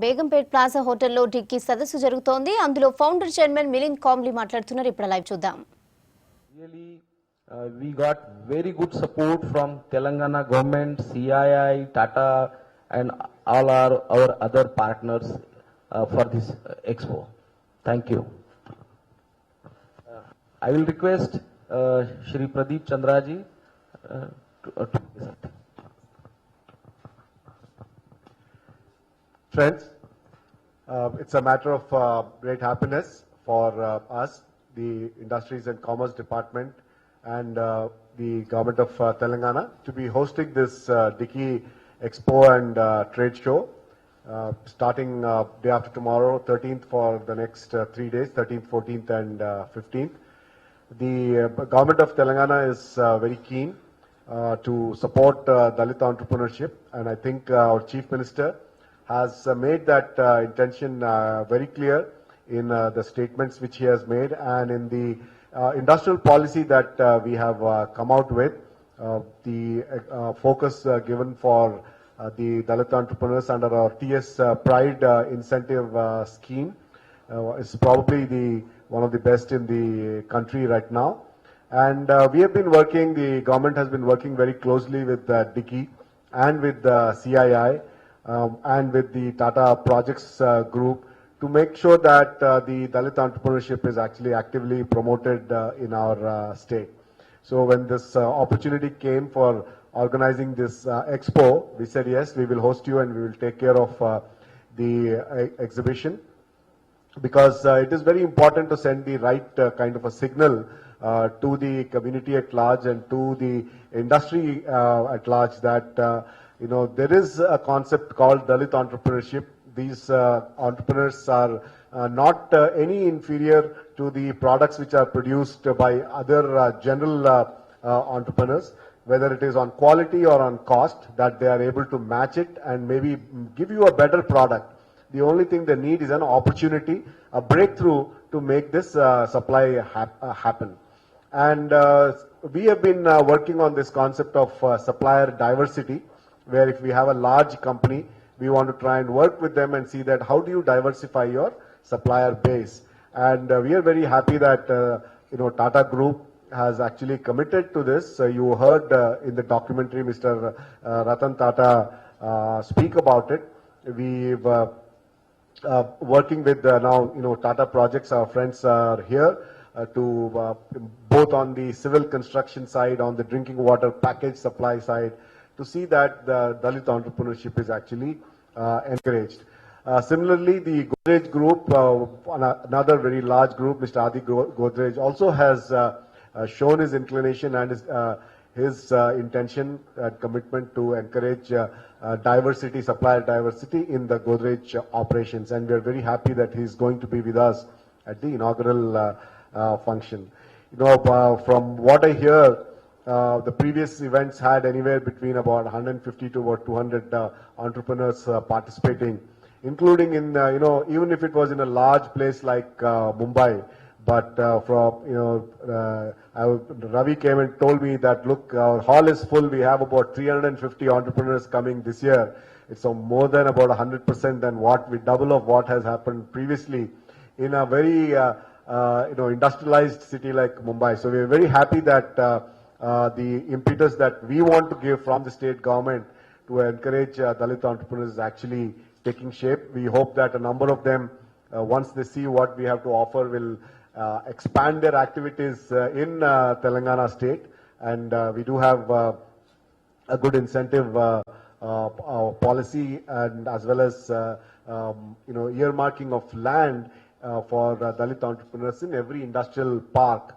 Begumpet plaza హోటల్లో dicky సదస్సు జరుగుతోంది. అందులో ఫౌండర్ చైర్మన్ మిలింద్ కామ్లీ మాట్లాడుతున్నారు. ఇప్పుడు లైవ్ చూద్దాం. Really, we got very good support from Telangana government, CII, Tata, and all our other partners for this expo. Thank you. I will request Shri Pradeep Chandraji to present. Friends, it's a matter of great happiness for us, the Industries and Commerce Department and the Government of Telangana to be hosting this Dickey Expo and Trade Show starting day after tomorrow, 13th for the next 3 days, 13th, 14th and 15th. The Government of Telangana is very keen to support Dalit entrepreneurship, and I think our Chief Minister has made that intention very clear in the statements which he has made and in the industrial policy that we have come out with. The focus given for the Dalit entrepreneurs under our TS Pride incentive scheme is probably one of the best in the country right now. And we have been working, the government has been working very closely with Dickey and with CII and with the Tata Projects group to make sure that the Dalit entrepreneurship is actually actively promoted in our state. So when this opportunity came for organizing this expo, we said yes, we will host you and we will take care of the exhibition, because it is very important to send the right kind of a signal to the community at large and to the industry at large that there is a concept called Dalit entrepreneurship. These entrepreneurs are not any inferior to the products which are produced by other general entrepreneurs, whether it is on quality or on cost, that they are able to match it and maybe give you a better product. The only thing they need is an opportunity, a breakthrough to make this supply happen. And we have been working on this concept of supplier diversity, where if we have a large company, we want to try and work with them and see that how do you diversify your supplier base. And we are very happy that Tata Group has actually committed to this. You heard in the documentary Mr. Ratan Tata speak about it. We've working with now Tata Projects, our friends are here to both on the civil construction side, on the drinking water package supply side, to see that the Dalit entrepreneurship is actually encouraged. Similarly, the Godrej Group, another very large group, Mr. Adi Godrej, also has shown his inclination and his intention and commitment to encourage diversity, supplier diversity in the Godrej operations. And we are very happy that he is going to be with us at the inaugural function. From what I hear, the previous events had anywhere between about 150 to about 200 entrepreneurs participating, including in, even if it was in a large place like Mumbai. But Ravi came and told me that, look, our hall is full. We have about 350 entrepreneurs coming this year. It's more than about 100% than double of what has happened previously in a very, industrialized city like Mumbai. So we are very happy that the impetus that we want to give from the state government to encourage Dalit entrepreneurs is actually taking shape. We hope that a number of them, once they see what we have to offer, will expand their activities in Telangana state. And we do have a good incentive policy, and as well as earmarking of land for Dalit entrepreneurs in every industrial park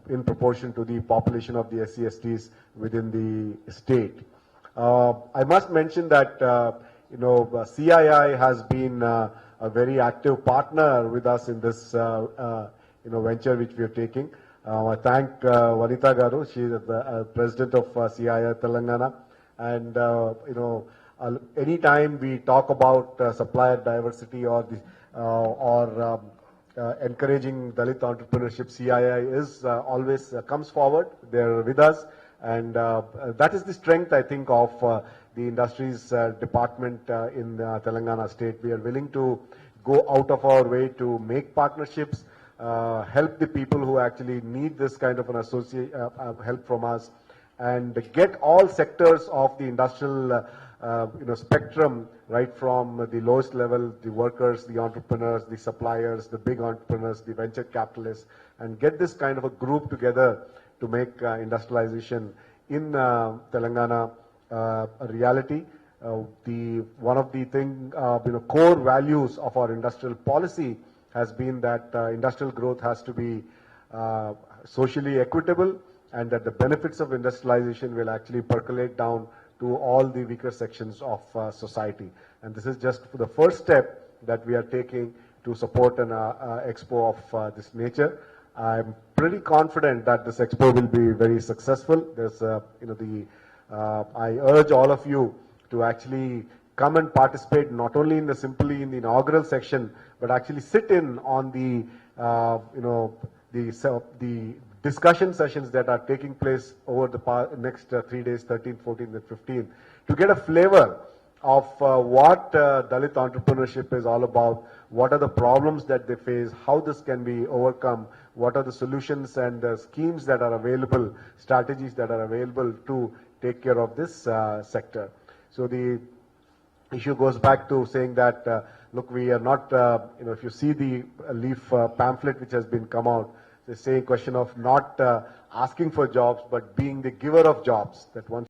in proportion to the population of the SC/STs within the state. I must mention that CII has been a very active partner with us in this venture which we are taking. I thank Vanita Garu. She is the president of CII Telangana, and anytime we talk about supplier diversity or encouraging Dalit entrepreneurship, CII is always comes forward. They're with us, and that is the strength, I think, of the industries department in Telangana state. We are willing to go out of our way to make partnerships, help the people who actually need this kind of an help from us, and get all sectors of the industrial spectrum, right from the lowest level, the workers, the entrepreneurs, the suppliers, the big entrepreneurs, the venture capitalists, and get this kind of a group together to make industrialization in Telangana a reality. One of the core values of our industrial policy has been that industrial growth has to be socially equitable, and that the benefits of industrialization will actually percolate down to all the weaker sections of society. And this is just the first step that we are taking to support an expo of this nature. I'm pretty confident that this expo will be very successful. There's, I urge all of you to actually come and participate not only in simply in the inaugural section, but actually sit in on the discussion sessions that are taking place over the next 3 days, 13th, 14th, and 15th, to get a flavor of what Dalit entrepreneurship is all about, what are the problems that they face, how this can be overcome, what are the solutions and the schemes that are available, strategies that are available to take care of this sector. So the issue goes back to saying that, look, we are not, if you see the leaf pamphlet which has been come out, the same question of not asking for jobs, but being the giver of jobs, that once